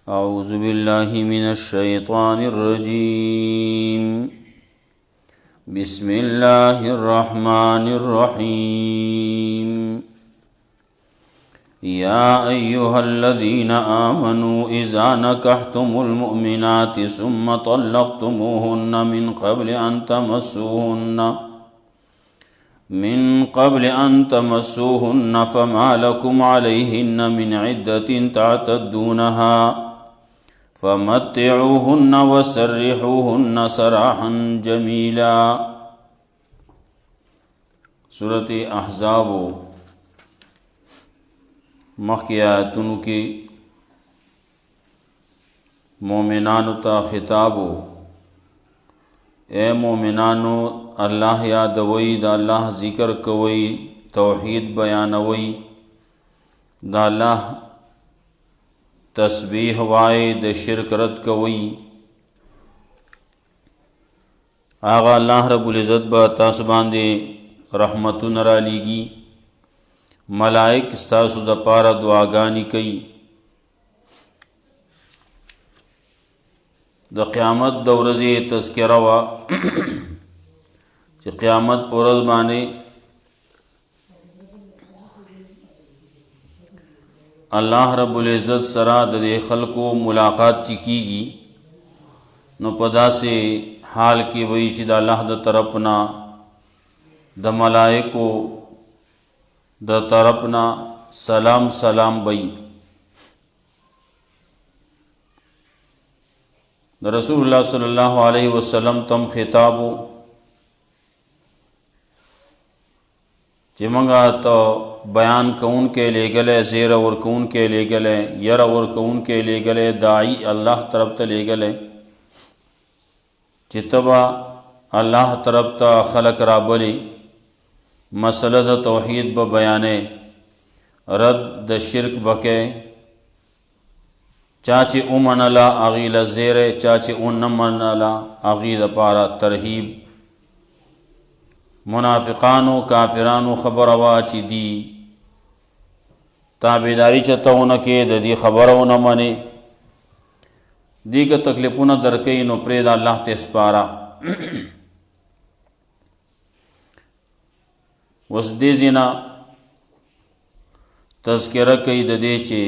أعوذ بالله من الشيطان الرجيم بسم الله الرحمن الرحيم يا أيها الذين آمنوا إذا نكحتم المؤمنات ثم طلقتموهن من قبل أن تمسوهن فما لكم عليهن من عدة تعتدونها فمتعوهن وسرحوهن سراحا جميلا. سورة احزاب مخی آیتونو کی مومنانو تا خطابو، اے مومنانو اللہ یادوئی، دا اللہ ذکر کوئی، توحید بیانوئی، دا اللہ تسبیح وائے، دا شرک رد کوئی. آغا اللہ رب العزت با تاس باندے رحمتون را لیگی، ملائک استاسو دا پارا دعاگانی کئی. دا قیامت دا ورزی تذکرہ وا چی قیامت پورز بانے اللہ رب العزت سرا دے خلقو ملاقات چی کی گی، نو پدا سے حال کی وئی چی دا اللہ دا طرفنا دا ملائکو دا طرفنا سلام سلام بئی. دا رسول اللہ صلی اللہ علیہ وسلم تم خطابو چی منگا تو بیان کون کے لے گلے، زیر اور کون کے لے گلے، یر اور کون کے لے گلے، داعی اللہ طرف تا لے گلے چی تبا اللہ طرف تا خلق را بلی، مسئلہ دا توحید با بیانے، رد دا شرک بکے، چاچی امن اللہ اغیل زیرے، چاچی انمن اللہ اغیل پارا ترہیب. منافقانو کافرانو خبر واچی دی تابیداری چتاونکے دا دی خبرون منے دی کا تکلیفون درکئی نو پرید اللہ تسپارا. وس دی زینا تذکرہ کئی دا دی چی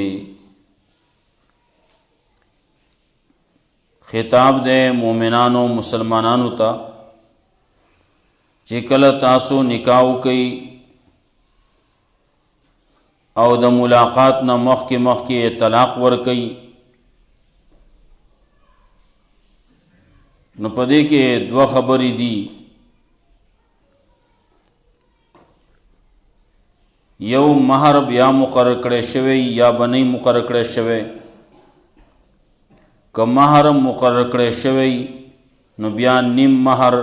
خطاب دے مومنانو مسلمانانو تا چی کل تاسو نکاو کئی او دا ملاقات نا مخ کی طلاق ور کئی، نو پدے کے دو خبری دی. یو مہر بیا مقرر کرے شوے یا بنی مقرر کرے شوے. که مہر مقرر کرے شوی نو بیا نیم مہر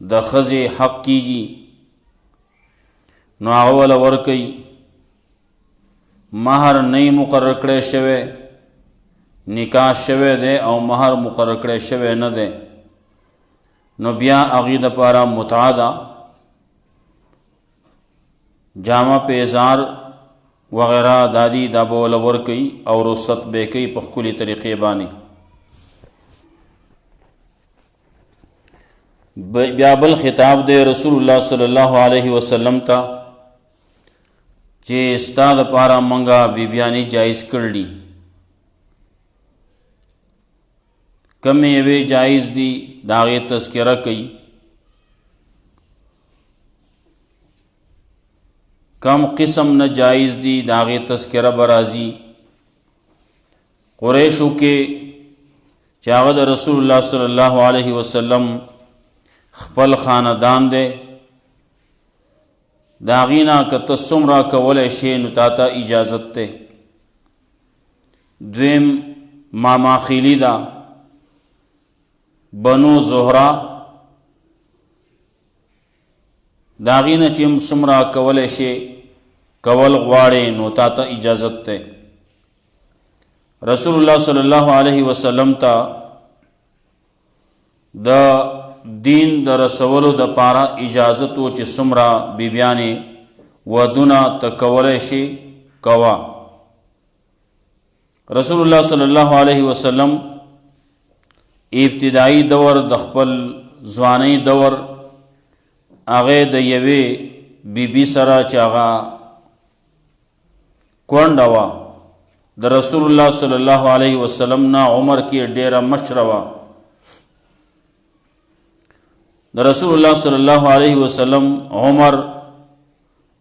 د ښځې حق کیږي، نو هغه وله ورکوي. مہر نه مقرر کړی شوی، نکاح شوی دی او مہر مقرر کړی شوی نه دی، نو بیا هغې دپاره متعه ده، جامه پیزار وغیرہ دادی دا به وله ورکوي او رخصت به یې کوي په ښکلې طریقې باندې. بیا بل خطاب دے رسول اللہ صلی اللہ علیہ وسلم تا چی ستا دا پارا منگا بیبیانی جائز کرلی. کم یوی جائز دی داغی تذکرہ کئی، کم قسم نہ جائز دی داغی تذکرہ برازی. قریشو کے چاغد رسول اللہ صلی اللہ علیہ وسلم خپل خاندان دے، داغینا که تصمرا کول شی نو تاتا اجازت تے. دویم ماما خیلی دا بنو زهرا داغی نه چې څومره کولی شي کول غواړې نو تا ته اجازت دی. رسول الله صلی الله علیه وسلم ته د دین د رسولو د پاره اجازت و چې څومره بیبیانې ودونه ته کولی شي کوا. رسول الله صلی الله علیه وسلم ابتدائی دور د خپل ځوانۍ دور هغه د یوې بیبي سره چې هغه کونډه وه د رسول الله صلی الله علیه وسلم نه عمر کې ډیره مشره وه. د رسول الله صلی الله علیه وسلم عمر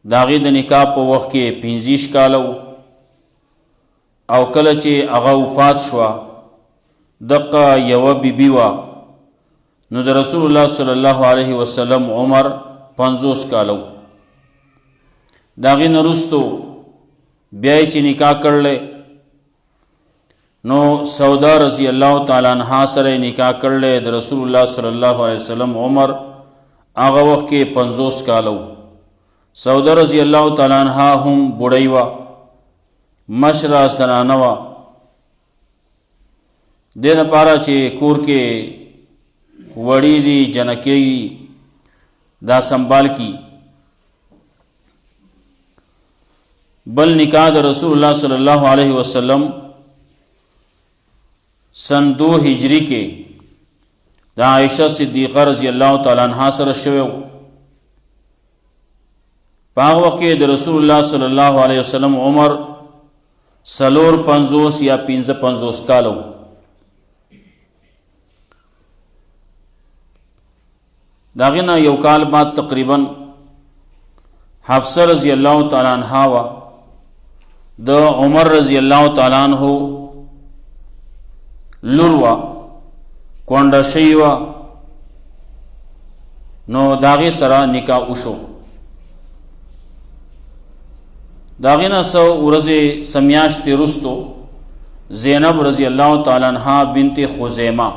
د هغې د نکاح په وخت کې 25 کاله و او کله چې هغه وفات شوه دقه یوه بیبي وه نو د رسول الله صلی الله علیه وسلم عمر 50 کاله و. د هغې نه وروستو بیا یې چې نکاح کړلی نو سودا رضی الله تعالی عنها سره نکاح کړلی د رسول الله صلی الله علیه وسلم عمر هغه وخت کې 50 کاله و. سودا رضی الله تعالی عنها هم بوډۍ وه مشره زنانه وه. دې لپاره چې کور کې وړي دي جنکۍ دا سنبال کی. بل نکاح د رسول الله صلی الله علیه وسلم سن 2 هجری کې د عائشہ صدیقہ رضی الله تعالی عنها سره شوی و. په هغه وخت کې د رسول الله صلی الله علیه وسلم عمر 54 یا 55 کاله و. د هغې نه یو کال بعد تقریبا حفصه رضی الله تعالی عنها وه د عمر رضی الله تعالی عنه لور وه کونډه شوې وه نو د هغې سره نکاح وشو. د هغې نه څه ورځې څه میاشتې وروستو زینب رضی الله تعالی عنها بنت خزیمه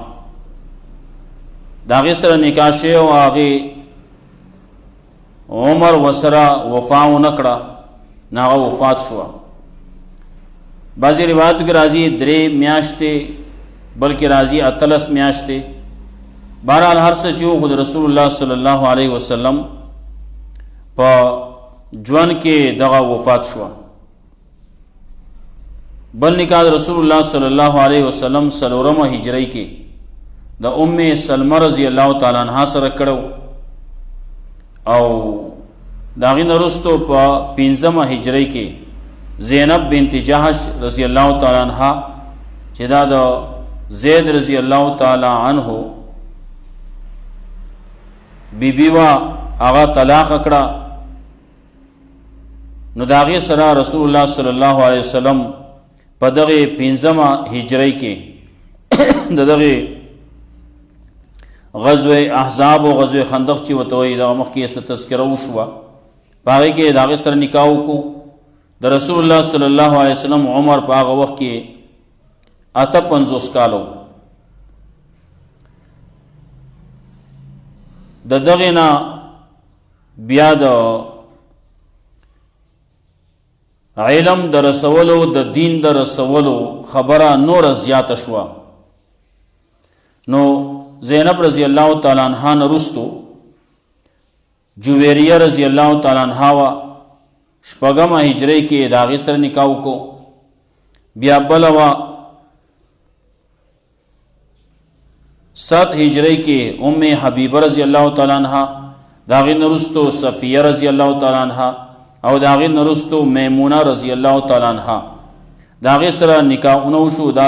د هغې سره نکاح شوی او هغې عمر ورسره وفا ونه کړه نو هغه وفات شوه. بعضې روایاتو کې راځي 3 میاشتې بلکې راځي 18 میاشتې. بهرحال هر څه چې و خو د رسول الله صلی الله علیه وسلم په ژوند کې دغه وفات شوه. بل نکاح د رسول الله صلی الله علیه وسلم 4مه هجرۍ کې د ام سلمه رضی الله تعالی عنها سره کړو او د هغې نه وروستو په 5مه هجرۍ کې زینب بنت جحش رضی الله تعالی عنها چې دا د زید رضی الله تعالی عنه بیبي وه هغه طلاق کړه نو د هغې سره رسول الله صلی الله علیه وسلم په دغې 5مه هجرۍ کې د دغې غزوه احزاب او غزوه خندق چې ورته وایي دغه مخکې یې څه تذکره وشوه په هغې کې د هغې سره نکاح وکړو. د رسول الله صلی الله علیه وسلم عمر په هغه وخت کې 58 کاله و. د دغې نه بیا د علم د رسولو د دین د رسولو خبره نوره زیاته شوه. نو زینب رضی الله تعالی عنها نه وروستو جویریه رضی الله تعالی عنها وه 6مه هجرۍ کې د هغې سره نکاح وکړو. بیا بله وه 7 هجرۍ کې ام حبیبه رضی الله تعالی عنها د هغې نه وروستو صفیه رضی الله تعالی عنها او د هغې نه وروستو میمونه رضی الله تعالی عنها د هغې سره نکاحونه وشو. دا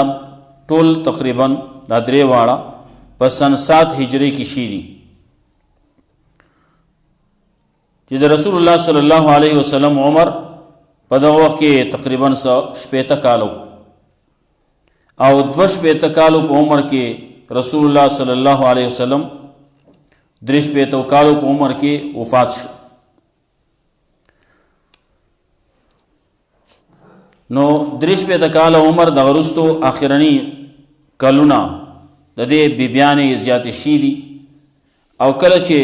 ټول تقریبا دا 3 واړه په سن 7 هجرۍ کې شي دي چې د رسول الله صلی الله علیه وسلم عمر په دغه وخت کې تقریبا 60 کاله او 62 کالو په عمر کې رسول الله صلی الله علیه وسلم 63 کالو په عمر کې وفات شو. نو 63 کاله عمر د وروستو آخرنی کلونه د دې بیبیانې زیاتې شي دي او کله چې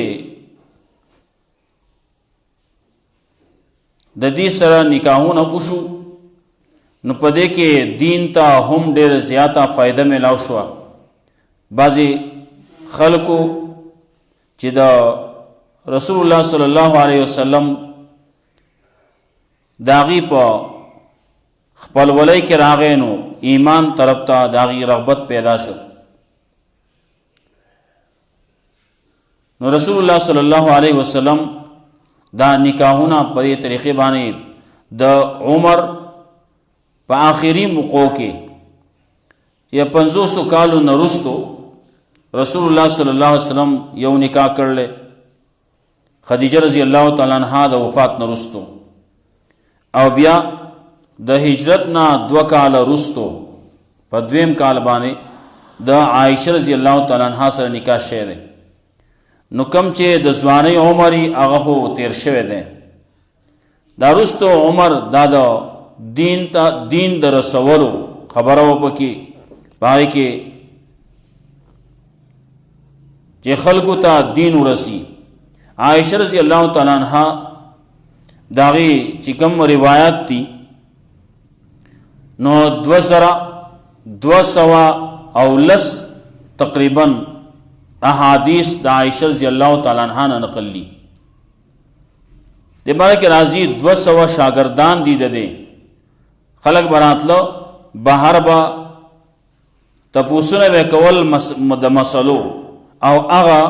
د دې سره نکاحونه وشو نو په دې کې دین ته هم ډېر زیاته فایده میلاو شوه. بعضې خلکو چې د رسول الله صلی الله علیه وسلم د هغې په خپلولۍ کې راغی نو ایمان طرف ته د هغې رغبت پیدا شو. نو رسول الله صلی الله علیه وسلم دا نکاحونه په دې طریقې باندې د عمر په آخري موقعو کې یا 500 کالو نه وروستو رسول الله صلی الله علیه وسلم یو نکاح کړلی خدیجه رضی الله تعالی عنها د وفات نه وروستو، او بیا د هجرت نه 2 کاله وروستو په 2م کال باندې د عایشه رضی الله تعالی عنها سره نکاح شوی دی. نو کم چې د ځوانۍ عمر یې هغه خو تیر شوی دی. دا وروستو عمر دا د دین د رسولو خبره وه پکې په هغې کې چې خلکو ته دین ورسي. عایشه رضی الله تعالی عنها د هغې چې کوم روایات دي نو 2210 تقریبا احادیث د عائشہ رضی الله تعالی عنها نه نقل دي. د باره کې راځي 200 شاګردان دي د دې خلک براتلو بهر به تپوسونه به کول د مسلو او هغه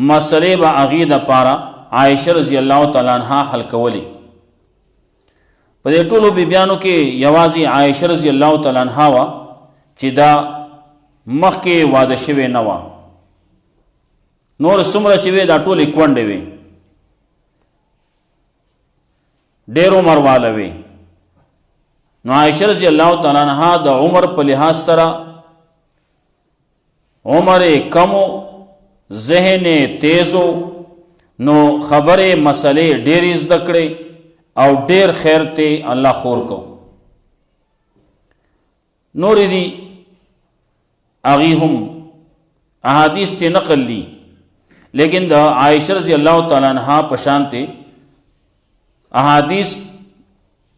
مسلې به هغې دپاره عائشہ رضی الله تعالی عنها حل کولی. په دې ټولو بیبیانو کې یوازې عائشہ رضی الله تعالی عنها وه چې دا مخکې واده شوې نه وه. نور څومره چې وې دا ټولې کونډې وې، ډېر عمر واله وې. نو عائشہ رضی الله تعالی عنها د عمر په لحاظ سره عمر کمو ذهن تیزو نو خبرې مسلې ډېرې زده کړې او ډېر خیر ته الله خور کو. نورې دي هغې هم احادیث ته نقل دي، لیکن د عائشہ رضی الله تعالی عنها په شانته احادیث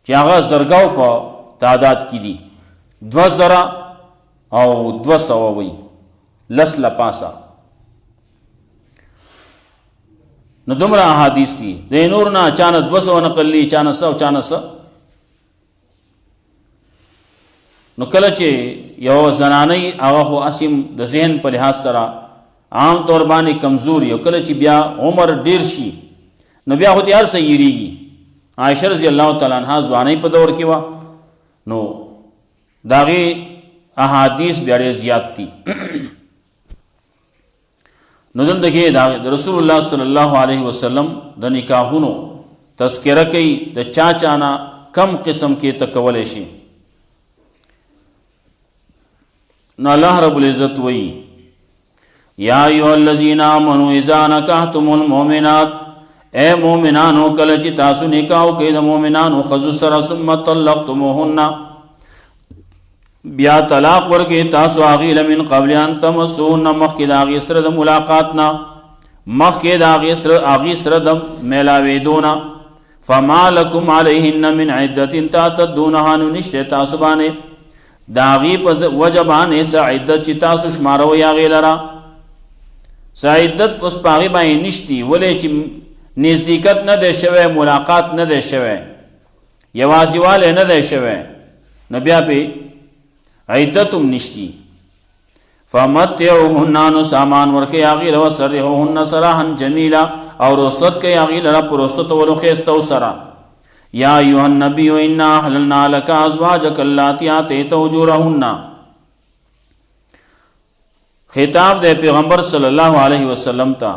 چې هغه زرګاو په تعداد کې دي 2000 او 200 وي لس لپاسه. نو دومره احادیث دي د نور نه اچانک 200 نقل دي اچانک 100 نو کله چې یو زنانۍ هغه خو اسیم د ذهن په لحاظ سره عام طور باندې کمزوري او کله چې بیا عمر ډیر شي نو بیا خو تیار سیریږي. عائشہ رضی الله تعالی عنها ځوانۍ په دور کې وه نو د هغې احادیث بیا ډېر زیات دي. نو دلته کې د رسول الله صلی الله علیه وسلم د نکاحونو تذکره کوي د چا نه کم قسم کې ته کولی شي. نو الله رب العزت وی یا ایها الذین آمنوا اذا نکحتم المؤمنات، اے مومنانو کله چې تاسو نکاح وکړئ د مؤمنانو ښځو سره ثم طلقتموهن بیا طلاق ورکړئ تاسو هغې له من قبل ان تمسوهن مخکې د هغې سره د ملاقات نه مخکې د هغې سره د میلاوېدو نه فما لکم علیهن من عدة تعتدونها نو نشته تاسو باندې د هغې په وجه باندې څه عدت چې تاسو شماروئ هغې لره څه عدت اوس په هغې باندې نشتي ولې چې نزدېکت نه دی شوی ملاقات نه دی شوی یوازېوالی نه دی شوی نو بیا پې عدت هم نشتی. فمتعوهن نو سامان ورکوئ هغې له وسرحوهن سراحا جمیلا او رخصت کوئ هغې لره په رخصتولو ښایستو سره. یا ایها النبی انا احللنا لك ازواجك اللاتي آتيت اجورهن، خطاب دے پیغمبر صلی اللہ علیہ وسلم تا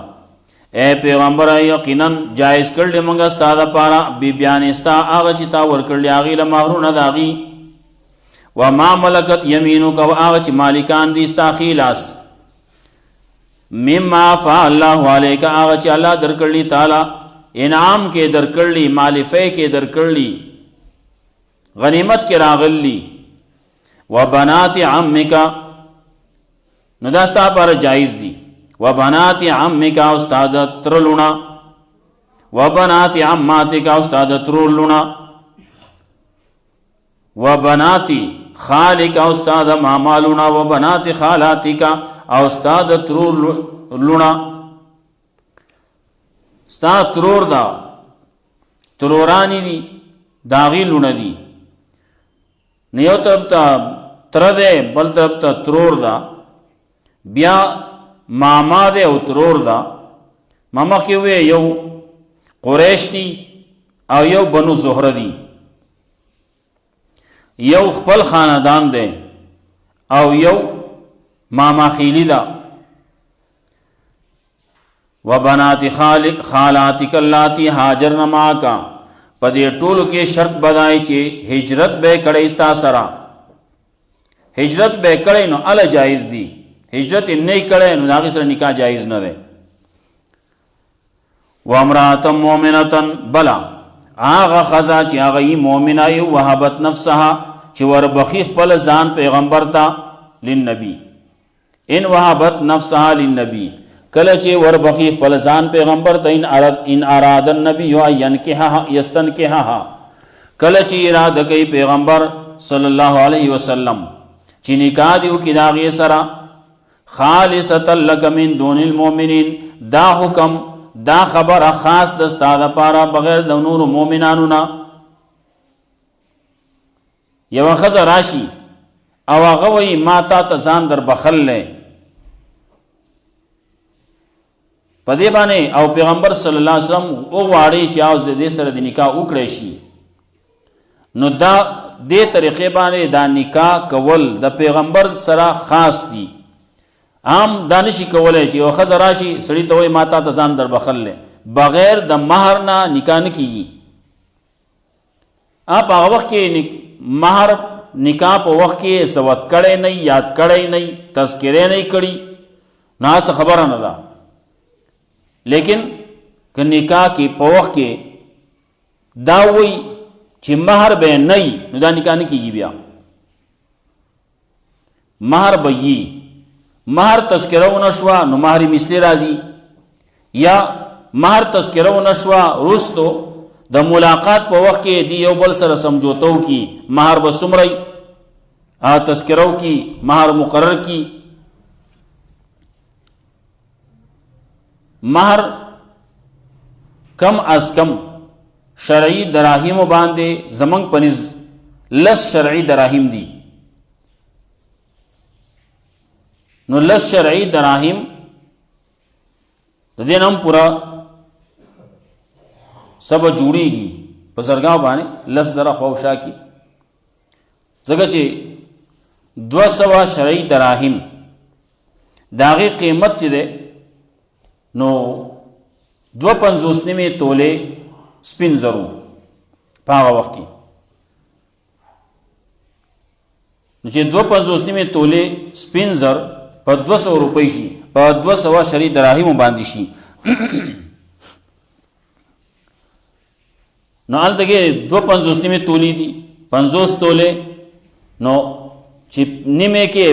اے پیغمبر یقینا جائز کړل موږ ستا دپاره بیبیانې ستا هغه چې تا ورکړلې هغې له مهرونه د هغې وما ملکت یمینک او هغه چې مالکان دي ستا ښي لاس مما افاء الله علیک هغه چې الله درکړلي تعالی انعام کې درکړلی مالفه کې درکړلی غنیمت کې راغلی و بنات عمک نو دا ستا پر جایز دي. و بنات عمک او ستا د تر لوڼه، و بنات عماتک او ستا د ترور لوڼه، و بنات خالک او ستا د ماما لوڼه، و بنات خالاتک او ستا د ترور لوڼه. ستا ترور دا ترورانی دي داغي لوڼه دي، نه یو طرف ته تر دی بل طرف ته ترور دا، بیا ماما دی او ترور دا. ماما کې وی یو قریش دی او یو بنو زهره دی، یو خپل خاندان دی او یو ماما خیلی دا. و بنات خالاتک اللاتی هاجرن معک، په دې ټولو کې شرط بدای چې هجرت به کړی ستا سره. هجرت به کړی نو ال جایز دی، هجرت نه کړی نو هغه سره نکاح جایز نه دی. و امرأة مؤمنة بلا هغه خزا چې هغه مؤمنه یو وهبت نفسها چې وربخي خپل ځان پیغمبر ته للنبي. ان وهبت نفسها للنبي کله چې وربخي خپل ځان پیغمبر ته ان اراد النبي ينكحها يستنكحها کله چې اراده کوي پیغمبر صلی الله علیه وسلم چې نکاح دیو کې داغه سره خالصه لك من دون المؤمنين. دا حکم دا خبر خاص د ستاره لپاره بغیر د نور مؤمنانو نه. یو خزر راشي او هغه وی ما تا ځان در بخل لې په دې باندې او پیغمبر صلی الله علیه وسلم او واړی چې اوس د دې سره د نکاح وکړي شي، نو دا دې طریقې باندې دا نکاح کول د پیغمبر سره خاص دي. عام دانشي کولای چې او خزر راشي سړی ته وای ما تا ځان در بخل لې بغیر د مہر نه نکاح نه کیږي. آپ هغه وخت کې مہر نکاح په وخت کې سوت کړي نه، یاد کړي نه، تذکرې نه کړي، نه څه خبره نه ده. لیکن که نکاح کې په وخت کې دا وای چې مہر به نه وي نو دا نکاح نه کیږي. بیا مہر به وي، مہر تذکره ونشوا نو مہر مثلی راځي، یا مہر تذکره ونشوا رستو د ملاقات په وخت کې دی یو بل سره سمجھوتو کی مہر به سمري تذکرو کی مہر مقرر کی. مہر کم از کم شرعی دراهم باندې زمنګ پنځ لس شرعی دراهم دي. نو لس شرعی دراهم د دې نوم پورا سب جوړیږي په زرګاو باندې لس زره خوشا کی، ځکه چې 200 شرعی دراهم داغه قیمت چې ده نو 2.50 توله سپین زرو په هغه وخت کې، نو چې 2.50 توله سپین زر په 200 روپۍ شي، په 200 شرعی دراهم باندې شي. نو الدغه 2.50 تولی دي 50 توله، نو چې نیمه کې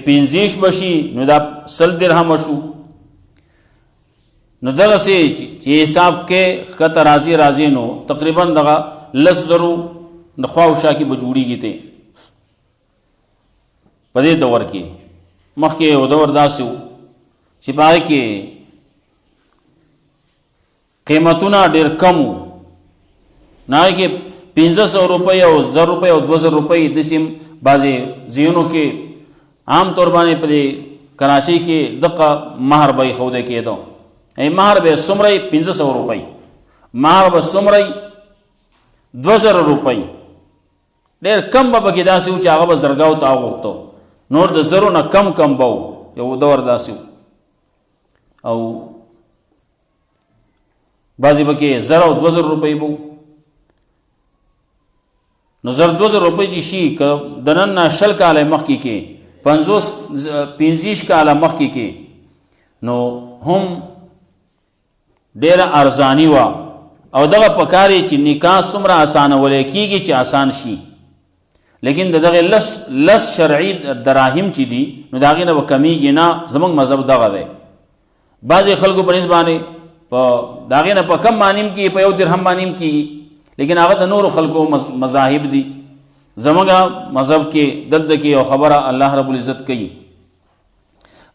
50 بشي نو دا 100 درهم شو. نو دغه چې حساب کې کته راضی نو تقریبا دغه لس زرو د خواوشا کې بجوړیږي ته. په دې دور کې مخکې یو دور داسو چې پای کې قیمتونه ډېر کم نه کې 1500 روپۍ او 1000 روپۍ او 2000 روپۍ د سیم بعضې ځایونو کې عام طور باندې په کراچۍ کې دغه مہر به خوده کېدو. مہر به سمري 1500 روپۍ، مہر به سمري 2000 روپۍ. ډېر کم به کې داسې و چې هغه به زرګاو ته وغوښتو، نور د زرو نه کم به یو دور داسې او بعضې به کې 1000 او 2000 روپۍ به. نو 1000 روپۍ چې شي که د نن نه 20 کاله مخکې کې 50 کاله مخکې کې نو هم ډېره ارزاني وه او دغه پکارې چې نکاح څومره اسانولی کېږي چې آسان شي. لیکن دغه لس شرعي دراهم چې دي نو داغه نه کمیږي نه. زمونږ مذهب دغه دی. بعضې خلکو په نسبت باندې په داغه نه په کم مانیم کې په 1 درهم مانیم کې، لیکن هغه د نورو خلکو مذاهب دي. زمونږ مذهب کې دلته کې یو خبره الله رب العزت کوي،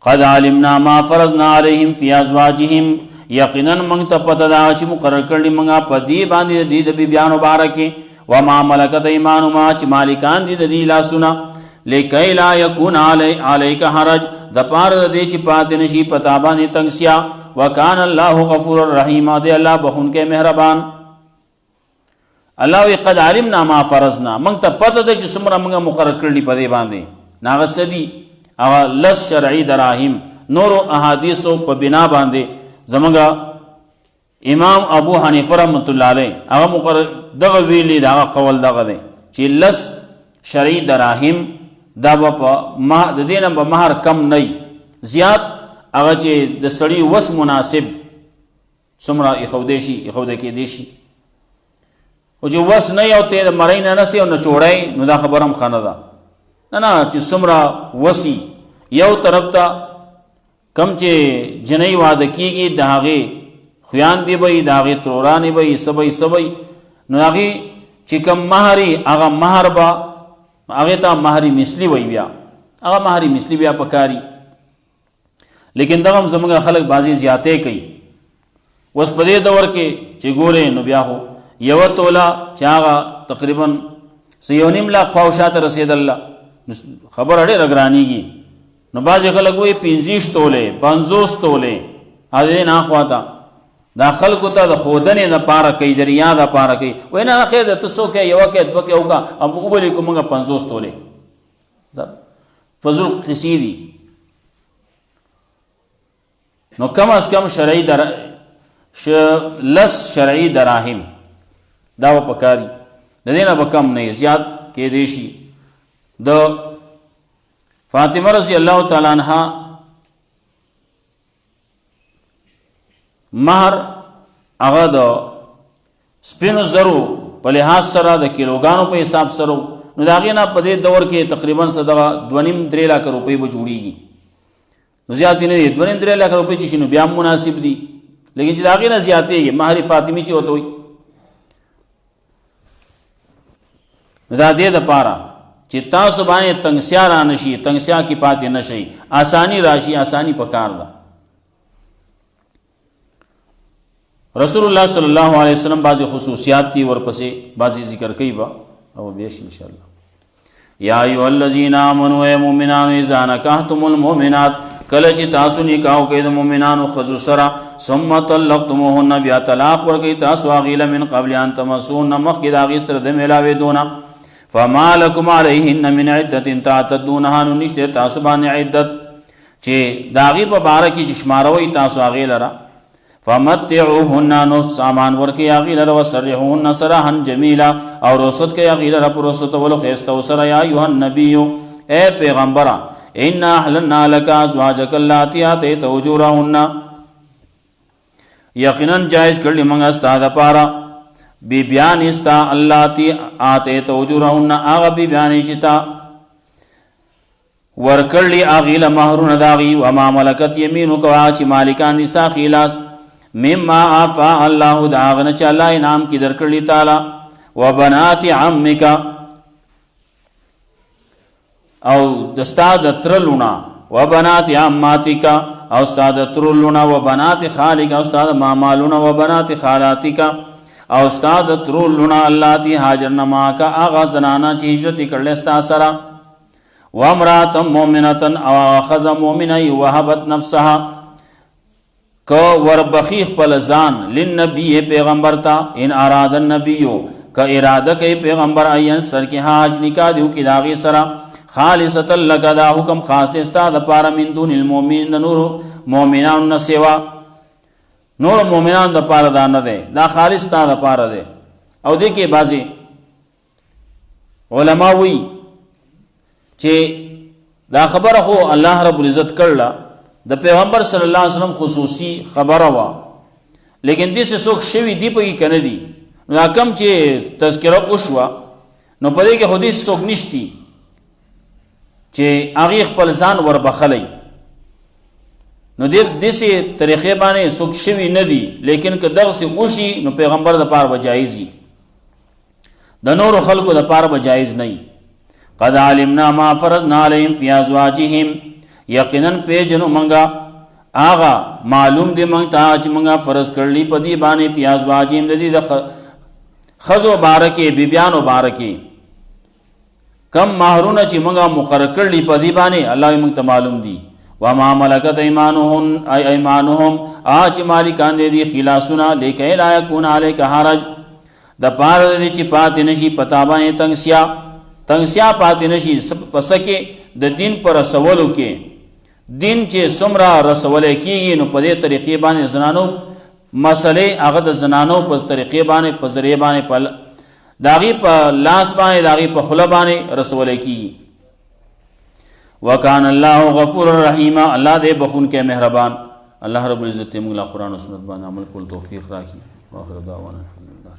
قد علمنا ما فرضنا عليهم في ازواجهم، یقینا موږ ته پته ده چې مقرر کړی موږ په دې باندې د بیان مبارکه، وما ملکت ایمانهما چې مالکان دي د دې لاسونه، لکي لا یکون علیک حرج د پاره د دې چې پاتې نشي پتا باندې تنگسیا، وکان الله غفور الرحیم دی الله بخونکې مهربان. الله وی قد علمنا ما فرضنا، موږ ته پته ده چې څومره موږ مقرر کړی په دې باندې ناغه سدي هغه لس شرعي دراهم. نورو احادیثو په بنا باندې زمونږ امام ابو حنیفه رحمۃ اللہ علیہ هغه مقرر دغه ویلی دغه قول دغه دی چې لس شرعي دراهم دا په د دې نه به مہر کم نه زیات، هغه چې د سړي وس مناسب څومره ایښودی شي ایښودی کېدی شي، او چې وس نه یو ته د مرۍ نه نسي او نه چوړی نو دا خبره هم ښه نه ده. نه چې څومره وسي یو طرف ته کم چې جنۍ واده کېږي د هغې خویان دی به د هغې ترورانې به سبی نو هغې چې کم مهري هغه مهر به هغې ته مهري مثلي وی، بیا هغه مهري مثلي بیا پکاري. لیکن دغه هم زمونږ خلک بعضې زیاتې کوي. اوس په دې دور کې چې ګورې نو بیا خو یوه توله چې هغه تقریبا 1.5 لاک خواوشاته رسېدله خبره ډېره ګرانېږي. نو بعضې خلک وایي 25 تولې 50 تولې هغې نه خواته دا خلکو ته د ښودنې دپاره کوي، د ریا دپاره کوي. وایي نه خیر ده ته څو کوې یوه کوې دوه کوې وکړه او وبلې کړو موږ 50 تولې فضول قصې دي. نو کم از کم شرعي لس شرعي دراهم دا به پکاري، د دې نه به کم نه زیات کېدی شي. د فاطمه رضی الله تعالی عنها مہر هغه د سپینو زرو په لحاظ سره د کیلوګانو په حساب سره، نو د هغې نه په دې دور کې تقریبا دغه 2.5-3 لاک روپۍ به جوړېږي. نو زیاتې نه دي 2.5-3 لاک روپۍ چې شي نو بیا هم مناسب دي، لیکن چې د هغې نه زیاتېږي مهر فاطمي چې ورته وایي نو دا دې دپاره چې تاسو باندې تنگسیا را نشي، تنگسیا کې پاتې نشئ، آسانی راشي، آسانی پکار ده. رسول الله صلی الله علیه وسلم بعضی خصوصیات تی ورپسې بعضی ذکر کوي با او بیش ان شاء الله. یا ایها الذین آمنوا ای مؤمنان اذا نکحتم المؤمنات، کله چې تاسو نکاح کوئ د مؤمنانو ښځو سره، ثم طلقتموهن بیا طلاق ورکوئ تاسو هغې له من قبل ان تمسوهن مخکې د هغې سره د میلاوېدو نه، فما لکم علیهن من عدت تعتدونها، نو نشته تاسو باندې عدت چې د هغې په باره کې چې شماروئ تاسو هغې لره. فمتعوهن، نو سامان ورکوئ هغې لره، وسرحوهن سراحا جمیلا، او رخصت کوئ هغې لره په رخصتولو ښایستو سره. یا ایها النبیو، اے پیغمبره، انا احللنا لك ازواجك اللاتي آتيت اجورهن، یقینا جائز کړل موږ ستا دپاره بی بیان استا اللاتي آتيت اجورهن، هغه بی بیان چې تا ورکړلي هغې له مهرونه د هغې، وما ملکت یمینک، هغه چې مالکان دي ستا ښي لاس، مما افاء الله، د هغه نه چې الله انعام کې درکړلي تعالی، وبنات عمک، او دستا د تر لونه، وبنات عماتک، او ستا د تر لونه، وبنات خالک، او ستا د ماما لونه، وبنات خالاتک، او ستا د تر لونه، اللاتی هاجرن معک، هغه زنانه چې هجرت کړلی ستا سره، وامرأة مؤمنة، او ښځه مؤمنه وهبت نفسها، که وربخی خپل ځان للنبي پیغمبر ته، ان اراد النبیو، که اراده کوي پیغمبر این سر کې حاج نکاح دیو کې د هغې سره، خالصتا لک، دا حکم خاص دی ستا دپاره، من دون المؤمنین، د نورو مؤمنانو نه سوا، نور مؤمنانو دپاره دا نه دی، دا خالص ستا دپاره دی. او دې کې بعضې علما وایي چې دا خبره خو الله رب العزت کړله، د پیغمبر صلی الله علیه وسلم خصوصي خبره وه، لیکن دې څه څوک شوي دي پکې که نه دي. نو دا کم چې تذکره وشوه نو پدې کې خودي څوک نشتی چې هغه خپل ځان ور بخلی نو دې دسي طریقې باندې څوک شوی نه دی لیکن که دغه سي وشي نو پیغمبر د پاره جایز دي د نور خلقو د پاره جایز نه. قد علمنا ما فرضنا عليهم في ازواجهم یقینا پیجنو منګه آغا معلوم دی منګ ته چې منګه فرض کړلی پدی باندې فی ازواجهم د دې د خزو بارکه بیبیانو بارکه کم مہرونه چې منګه مقرر کړلی پدی باندې الله یې منګ ته معلوم دی. وما ملکت ایمانهم آج مالکان دې خلاصونه لیکه لا یکون علیک حرج د پاره دې چې پات نشي پتا باندې تنگسیا پات نشي پسکه د دین پر رسولو کې دین چې سمرا رسول کېږي نو په دې طریقې باندې زنانو مسلې هغه د زنانو په طریقې باندې په ذریعہ باندې په داغي په لاس باندې داغي په خله باندې رسول کېږي. وکان الله غفور الرحیم الله دې بخون کې مهربان. الله رب العزت موږ له قرآن او سنت باندې عمل کول توفیق راکړي. واخر دعوانا الحمدلله.